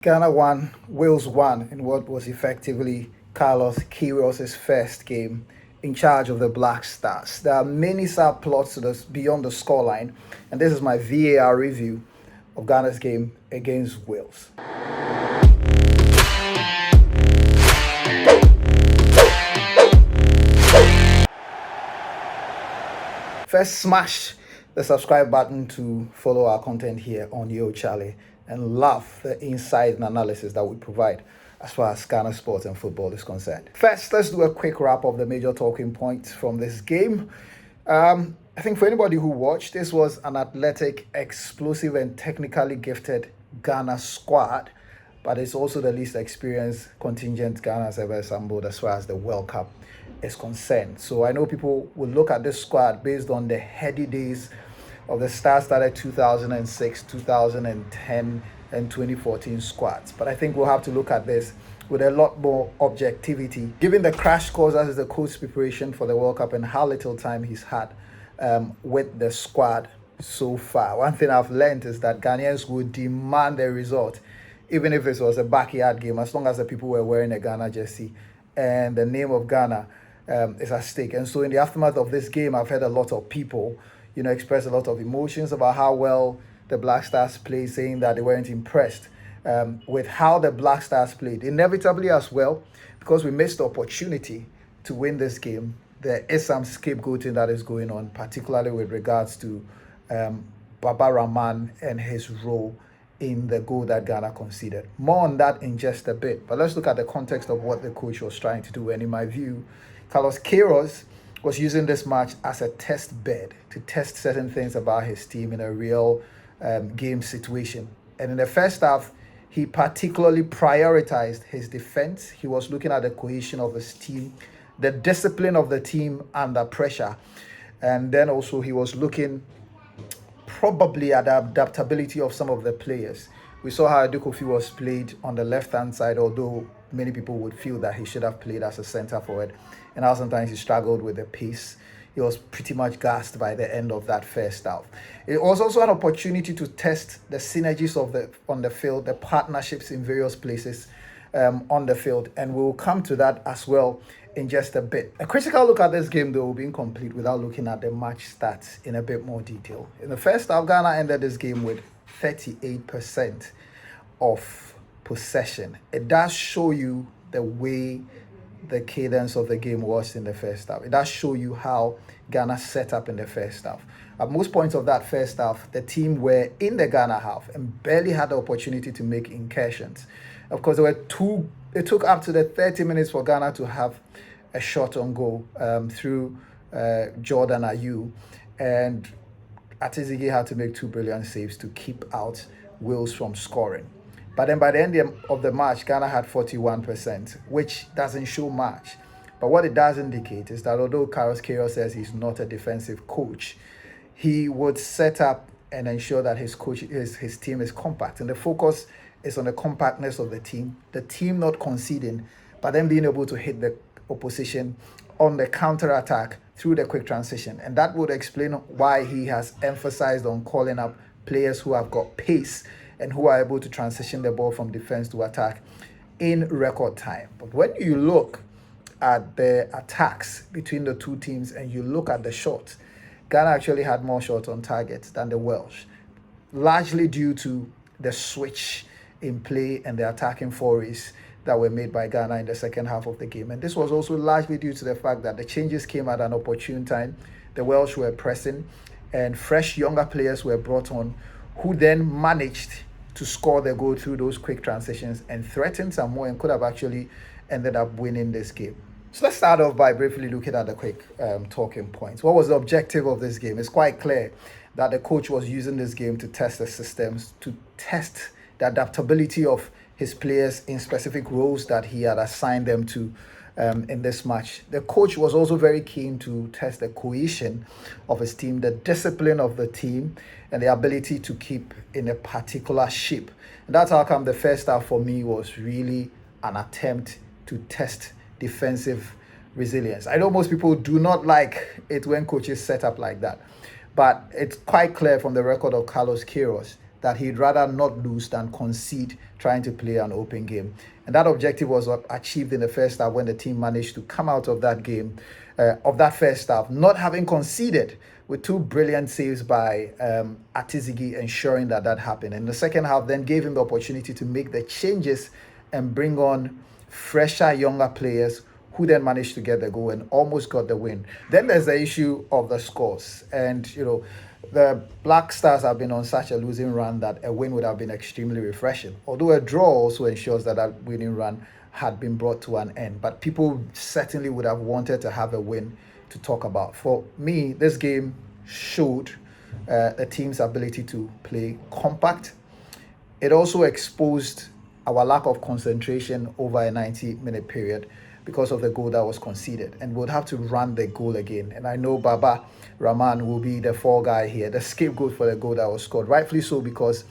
Ghana won, Wales won in what was effectively Carlos Queiroz's first game in charge of the Black Stars. There are many subplots to this beyond the scoreline, and this is my VAR review of Ghana's game against Wales. First, smash the subscribe button to follow our content here on Charley, and love the insight and analysis that we provide as far as Ghana sports and football is concerned. First, let's do a quick wrap of the major talking points from this game. I think for anybody who watched, this was an athletic, explosive, and technically gifted Ghana squad, but it's also the least experienced contingent Ghana has ever assembled as far as the World Cup is concerned. So I know people will look at this squad based on the heady days of the star-studded 2006, 2010, and 2014 squads. But I think we'll have to look at this with a lot more objectivity, given the crash course as is the coach's preparation for the World Cup and how little time he's had with the squad so far. One thing I've learned is that Ghanaians would demand a result, even if it was a backyard game, as long as the people were wearing a Ghana jersey and the name of Ghana is at stake. And so in the aftermath of this game, I've heard a lot of people express a lot of emotions about how well the Black Stars played, saying that they weren't impressed with how the Black Stars played. Inevitably as well, because we missed the opportunity to win this game, there is some scapegoating that is going on, particularly with regards to Baba Rahman and his role in the goal that Ghana conceded. More on that in just a bit, but let's look at the context of what the coach was trying to do. And in my view, Carlos Queiroz was using this match as a test bed to test certain things about his team in a real game situation. And in the first half, he particularly prioritized his defense. He was looking at the cohesion of his team, the discipline of the team under pressure. And then also he was looking probably at the adaptability of some of the players. We saw how Adukofi was played on the left-hand side, although many people would feel that he should have played as a centre forward, and how sometimes he struggled with the pace. He was pretty much gassed by the end of that first half. It was also an opportunity to test the synergies of on the field, the partnerships in various places on the field, and we'll come to that as well in just a bit. A critical look at this game, though, will be incomplete without looking at the match stats in a bit more detail. In the first half, Ghana ended this game with 38% of possession. It does show you the way the cadence of the game was in the first half. It does show you how Ghana set up in the first half. At most points of that first half, the team were in the Ghana half and barely had the opportunity to make incursions. Of course, it took up to the 30 minutes for Ghana to have a shot on goal through Jordan Ayew, and Atizigi had to make two brilliant saves to keep out Wales from scoring. But then by the end of the match, Ghana had 41%, which doesn't show much. But what it does indicate is that although Carlos Queiroz says he's not a defensive coach, he would set up and ensure that his team is compact. And the focus is on the compactness of the team not conceding, but then being able to hit the opposition on the counter-attack through the quick transition. And that would explain why he has emphasized on calling up players who have got pace and who are able to transition the ball from defense to attack in record time. But when you look at the attacks between the two teams and you look at the shots, Ghana actually had more shots on target than the Welsh, largely due to the switch in play and the attacking forays that were made by Ghana in the second half of the game. And this was also largely due to the fact that the changes came at an opportune time. The Welsh were pressing and fresh younger players were brought on who then managed to score the goal through those quick transitions and threatened some more and could have actually ended up winning this game. So let's start off by briefly looking at the quick talking points. What was the objective of this game? It's quite clear that the coach was using this game to test the systems, to test the adaptability of his players in specific roles that he had assigned them to in this match. The coach was also very keen to test the cohesion of his team, the discipline of the team, and the ability to keep in a particular shape. And that's how come the first half for me was really an attempt to test defensive resilience. I know most people do not like it when coaches set up like that, but it's quite clear from the record of Carlos Queiroz that he'd rather not lose than concede trying to play an open game. And that objective was achieved in the first half when the team managed to come out of that game, of that first half, not having conceded, with two brilliant saves by Atizigi, ensuring that that happened. And the second half then gave him the opportunity to make the changes and bring on fresher, younger players who then managed to get the goal and almost got the win. Then there's the issue of the scores. And, the Black Stars have been on such a losing run that a win would have been extremely refreshing. Although a draw also ensures that that winning run had been brought to an end. But people certainly would have wanted to have a win to talk about. For me, this game showed the team's ability to play compact. It also exposed our lack of concentration over a 90-minute period because of the goal that was conceded, and we'll have to run the goal again. And I know Baba Rahman will be the fall guy here, the scapegoat for the goal that was scored, rightfully so, because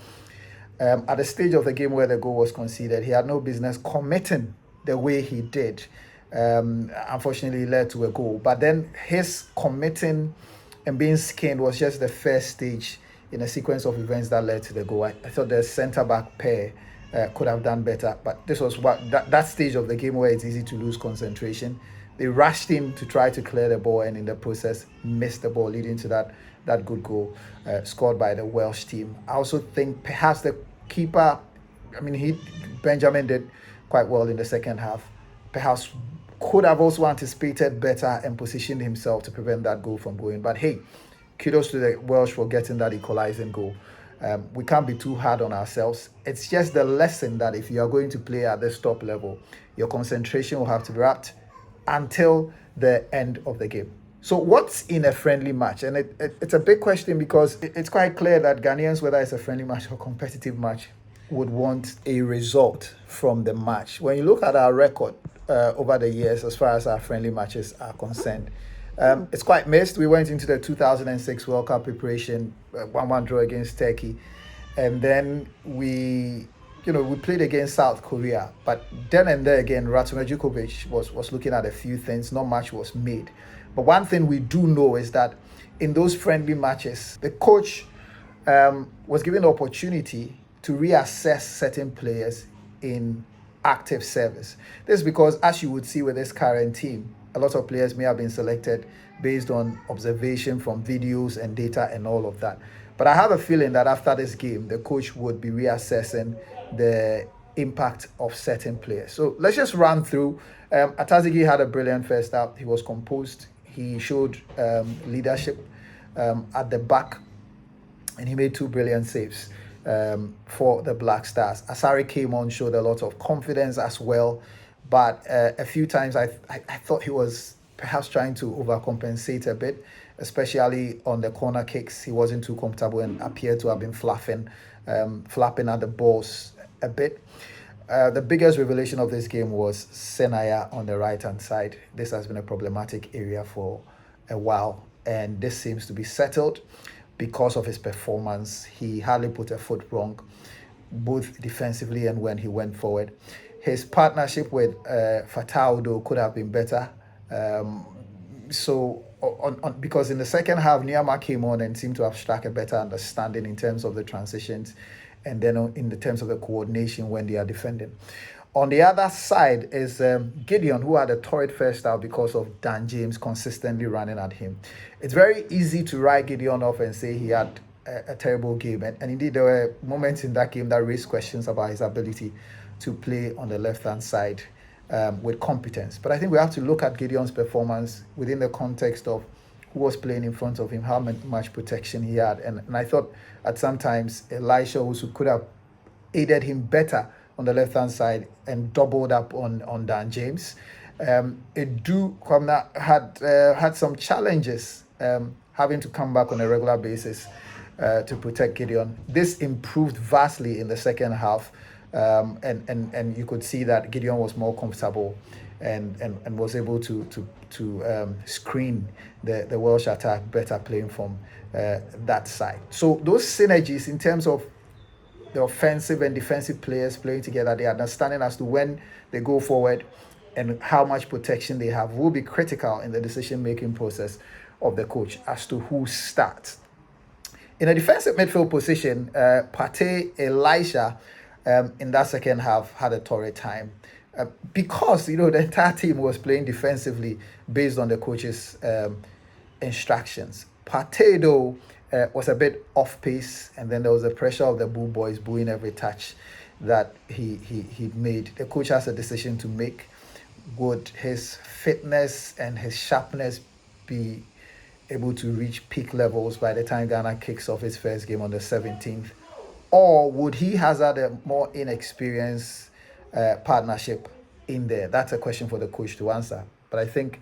at the stage of the game where the goal was conceded, he had no business committing the way he did. Unfortunately, it led to a goal, but then his committing and being skinned was just the first stage in a sequence of events that led to the goal. I thought the centre-back pair could have done better, but this was that stage of the game where it's easy to lose concentration. They rushed in to try to clear the ball, and in the process missed the ball, leading to that good goal scored by the Welsh team. I also think perhaps the keeper, Benjamin did quite well in the second half. Perhaps could have also anticipated better and positioned himself to prevent that goal from going. But hey, kudos to the Welsh for getting that equalizing goal. We can't be too hard on ourselves. It's just the lesson that if you are going to play at this top level, your concentration will have to be wrapped until the end of the game. So what's in a friendly match? And it's a big question, because it's quite clear that Ghanaians, whether it's a friendly match or competitive match, would want a result from the match. When you look at our record over the years as far as our friendly matches are concerned, it's quite mixed. We went into the 2006 World Cup preparation, 1-1 draw against Turkey, and then we played against South Korea. But then and there again, Ratuna Djukovic was looking at a few things. Not much was made. But one thing we do know is that in those friendly matches, the coach was given the opportunity to reassess certain players in active service. This is because, as you would see with this current team, a lot of players may have been selected based on observation from videos and data and all of that. But I have a feeling that after this game, the coach would be reassessing the impact of certain players. So let's just run through. Atazigi had a brilliant first half. He was composed. He showed leadership at the back, and he made two brilliant saves for the Black Stars. Asari came on, showed a lot of confidence as well. But a few times I thought he was perhaps trying to overcompensate a bit, especially on the corner kicks. He wasn't too comfortable and appeared to have been flapping at the balls a bit. The biggest revelation of this game was Senaya on the right-hand side. This has been a problematic area for a while, and this seems to be settled because of his performance. He hardly put a foot wrong, both defensively and when he went forward. His partnership with Fataudo could have been better. Because in the second half, Niama came on and seemed to have struck a better understanding in terms of the transitions, and then in the terms of the coordination when they are defending. On the other side is Gideon, who had a torrid first half because of Dan James consistently running at him. It's very easy to write Gideon off and say he had a terrible game. And indeed, there were moments in that game that raised questions about his ability to play on the left-hand side with competence. But I think we have to look at Gideon's performance within the context of who was playing in front of him, how much protection he had. And I thought at sometimes Elisha also could have aided him better on the left-hand side and doubled up on Dan James. Edu had some challenges having to come back on a regular basis to protect Gideon. This improved vastly in the second half. And you could see that Gideon was more comfortable and was able to screen the Welsh attack better, playing from that side. So those synergies in terms of the offensive and defensive players playing together, the understanding as to when they go forward and how much protection they have will be critical in the decision-making process of the coach as to who starts. In a defensive midfield position, Partey, Elisha, in that second half had a torrid time. Because the entire team was playing defensively based on the coach's instructions. Partey, though, was a bit off pace, and then there was the pressure of the Boo Boys booing every touch that he made. The coach has a decision to make. Would his fitness and his sharpness be able to reach peak levels by the time Ghana kicks off its first game on the 17th? Or would he hazard a more inexperienced partnership in there? That's a question for the coach to answer. But I think,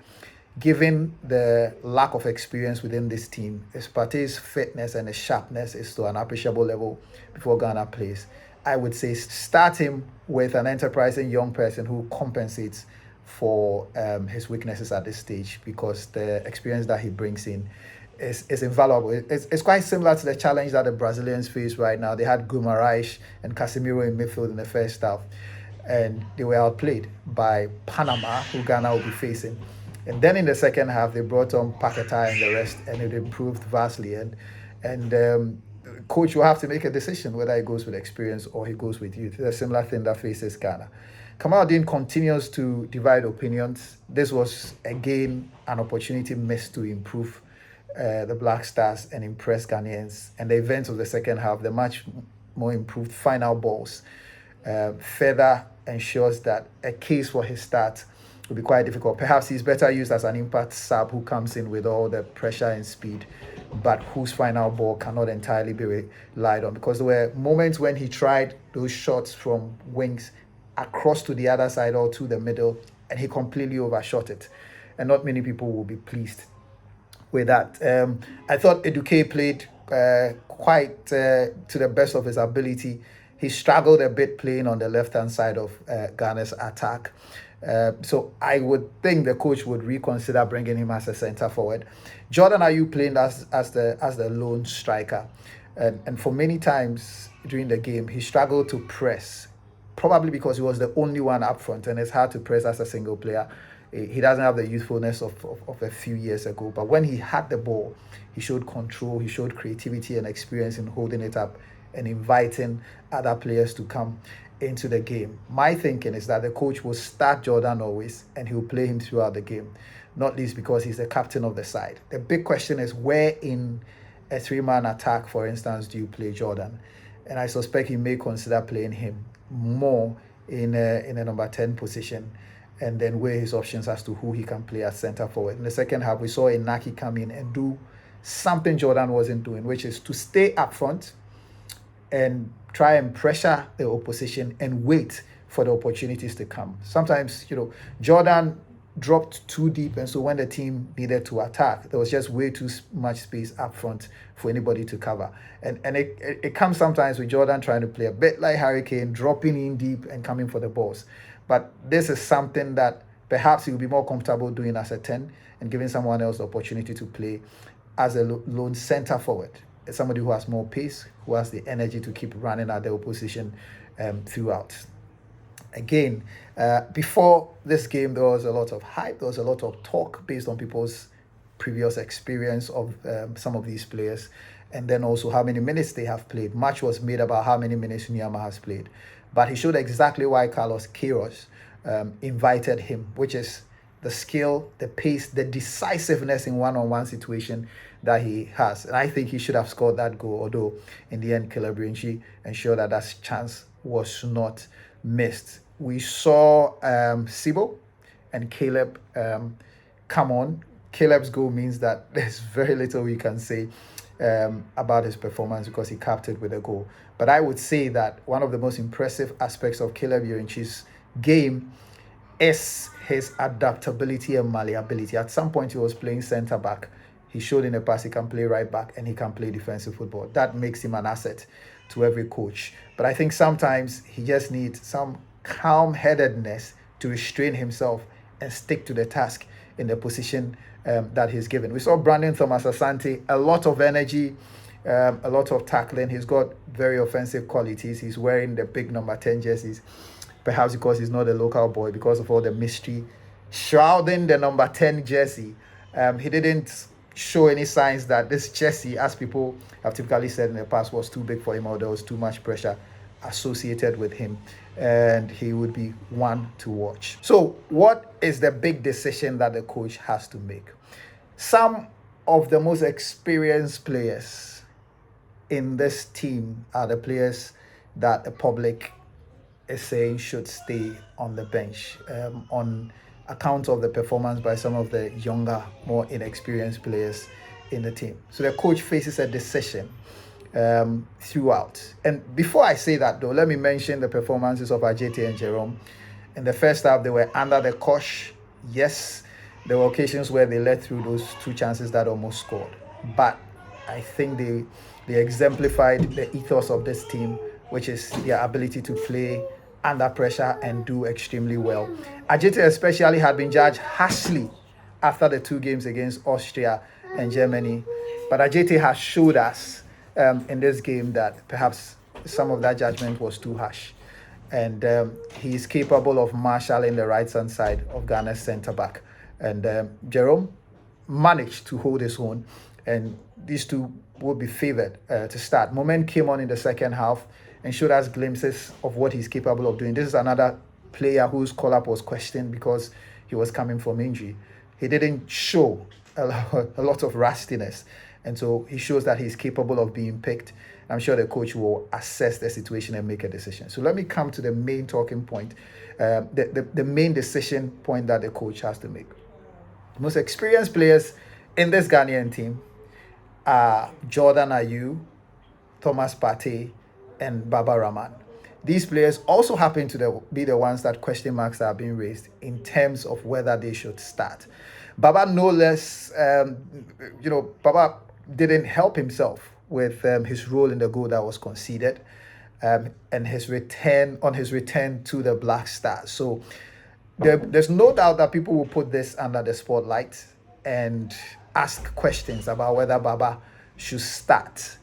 given the lack of experience within this team, his Partey's fitness and his sharpness is to an appreciable level before Ghana plays, I would say start him with an enterprising young person who compensates for his weaknesses at this stage, because the experience that he brings in is invaluable. It's quite similar to the challenge that the Brazilians face right now. They had Guimarães and Casemiro in midfield in the first half, and they were outplayed by Panama, who Ghana will be facing. And then in the second half, they brought on Paquetá and the rest, and it improved vastly. And coach will have to make a decision whether he goes with experience or he goes with youth. It's a similar thing that faces Ghana. Kamaldeen continues to divide opinions. This was, again, an opportunity missed to improve the Black Stars and impress Ghanaians. And the events of the second half, the much more improved final balls, further ensures that a case for his start will be quite difficult. Perhaps he's better used as an impact sub who comes in with all the pressure and speed, but whose final ball cannot entirely be relied on, because there were moments when he tried those shots from wings across to the other side or to the middle, and he completely overshot it. And not many people will be pleased with that. I thought Eduke played quite to the best of his ability. He struggled a bit playing on the left-hand side of Ghana's attack. So I would think the coach would reconsider bringing him as a centre forward. Jordan Ayew playing as the lone striker, and for many times during the game he struggled to press, probably because he was the only one up front, and it's hard to press as a single player. He doesn't have the youthfulness of a few years ago, but when he had the ball, he showed control, he showed creativity and experience in holding it up and inviting other players to come into the game. My thinking is that the coach will start Jordan always, and he'll play him throughout the game, not least because he's the captain of the side. The big question is, where in a three-man attack, for instance, do you play Jordan? And I suspect he may consider playing him more in a number 10 position, and then weigh his options as to who he can play as centre forward. In the second half, we saw Inaki come in and do something Jordan wasn't doing, which is to stay up front and try and pressure the opposition and wait for the opportunities to come. Sometimes, Jordan dropped too deep, and so when the team needed to attack, there was just way too much space up front for anybody to cover. And it comes sometimes with Jordan trying to play a bit like Harry Kane, dropping in deep and coming for the balls. But this is something that perhaps he will be more comfortable doing as a 10 and giving someone else the opportunity to play as a lone centre forward. Somebody who has more pace, who has the energy to keep running at the opposition throughout. Again, before this game, there was a lot of hype, there was a lot of talk based on people's previous experience of some of these players, and then also how many minutes they have played. Much was made about how many minutes Nyama has played. But he showed exactly why Carlos Queiroz invited him, which is the skill, the pace, the decisiveness in one-on-one situation that he has. And I think he should have scored that goal, although in the end, Caleb Rinchi ensured that chance was not missed. We saw Sibo and Caleb come on. Caleb's goal means that there's very little we can say about his performance because he capped it with a goal. But I would say that one of the most impressive aspects of Caleb Rinchi's game is his adaptability and malleability. At some point, he was playing centre back. He showed in the past he can play right back and he can play defensive football. That makes him an asset to every coach. But I think sometimes he just needs some calm-headedness to restrain himself and stick to the task in the position that he's given. We saw Brandon Thomas Asante, a lot of energy, a lot of tackling. He's got very offensive qualities. He's wearing the big number 10 jerseys, perhaps because he's not a local boy, because of all the mystery shrouding the number 10 jersey. He didn't show any signs that this Chelsea, as people have typically said in the past, was too big for him or there was too much pressure associated with him, and he would be one to watch. So, what is the big decision that the coach has to make? Some of the most experienced players in this team are the players that the public is saying should stay on the bench on account of the performance by some of the younger, more inexperienced players in the team. So the coach faces a decision throughout. And before I say that, though, let me mention the performances of Ajete and Jerome. In the first half, they were under the cosh. Yes, there were occasions where they let through those two chances that almost scored. But I think they exemplified the ethos of this team, which is their ability to play under pressure and do extremely well. Ajete especially had been judged harshly after the two games against Austria and Germany. But Ajete has showed us in this game that perhaps some of that judgment was too harsh. And he is capable of marshalling the right-hand side of Ghana's centre-back. And Jerome managed to hold his own. And these two would be favoured to start. Moment came on in the second half and showed us glimpses of what he's capable of doing. This is another player whose call-up was questioned because he was coming from injury. He didn't show a lot of rustiness. And so he shows that he's capable of being picked. I'm sure the coach will assess the situation and make a decision. So let me come to the main talking point, the main decision point that the coach has to make. The most experienced players in this Ghanaian team are Jordan Ayew, Thomas Partey, and Baba Rahman. These players also happen to be the ones that question marks are being raised in terms of whether they should start. Baba, no less, Baba didn't help himself with his role in the goal that was conceded and his return to the Black Stars. So there's no doubt that people will put this under the spotlight and ask questions about whether Baba should start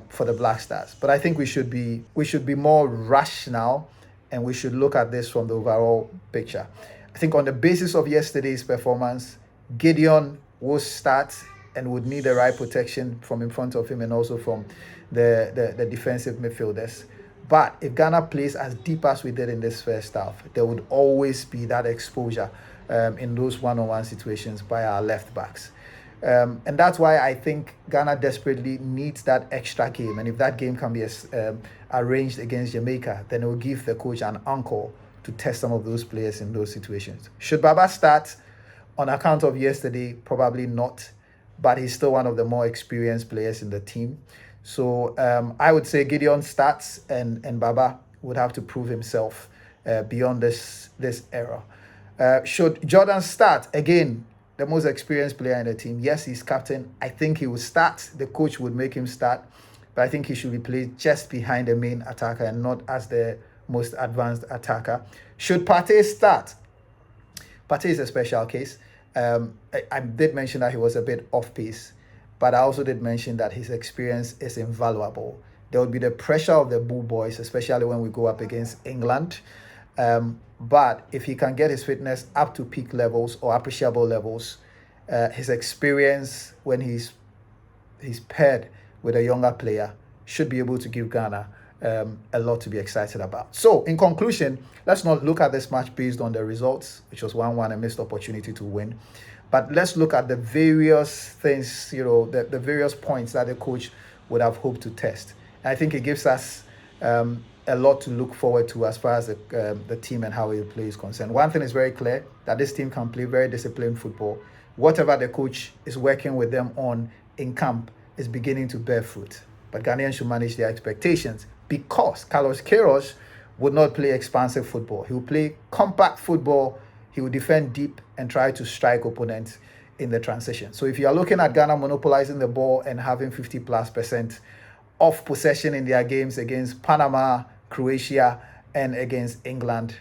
for the Black Stars. But I think we should be more rational and we should look at this from the overall picture. I think on the basis of yesterday's performance, Gideon will start and would need the right protection from in front of him and also from the defensive midfielders. But if Ghana plays as deep as we did in this first half, there would always be that exposure in those one-on-one situations by our left backs. And that's why I think Ghana desperately needs that extra game. And if that game can be arranged against Jamaica, then it will give the coach an anchor to test some of those players in those situations. Should Baba start on account of yesterday? Probably not. But he's still one of the more experienced players in the team. So I would say Gideon starts and Baba would have to prove himself beyond this era. Should Jordan start? Again, the most experienced player in the team. Yes, he's captain. I think he will start. The coach would make him start. But I think he should be played just behind the main attacker and not as the most advanced attacker. Should Partey start? Partey is a special case. I did mention that he was a bit off pace, but I also did mention that his experience is invaluable. There would be the pressure of the Bull Boys, especially when we go up against England. But if he can get his fitness up to peak levels or appreciable levels, his experience when he's paired with a younger player should be able to give Ghana a lot to be excited about. So, in conclusion, let's not look at this match based on the results, which was 1-1, a missed opportunity to win. But let's look at the various things, the various points that the coach would have hoped to test. And I think it gives us a lot to look forward to as far as the team and how it plays is concerned. One thing is very clear, that this team can play very disciplined football. Whatever the coach is working with them on in camp is beginning to bear fruit. But Ghanaians should manage their expectations because Carlos Queiroz would not play expansive football. He will play compact football. He will defend deep and try to strike opponents in the transition. So if you are looking at Ghana monopolizing the ball and having 50+% of possession in their games against Panama, Croatia, and against England,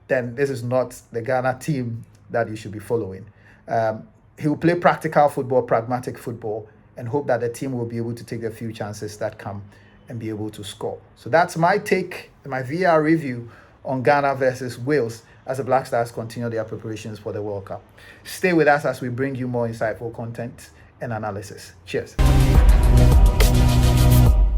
then this is not the Ghana team that you should be following. He will play practical football, pragmatic football, and hope that the team will be able to take the few chances that come and be able to score. So that's my take, my VAR review on Ghana versus Wales as the Black Stars continue their preparations for the World Cup. Stay with us as we bring you more insightful content and analysis. Cheers.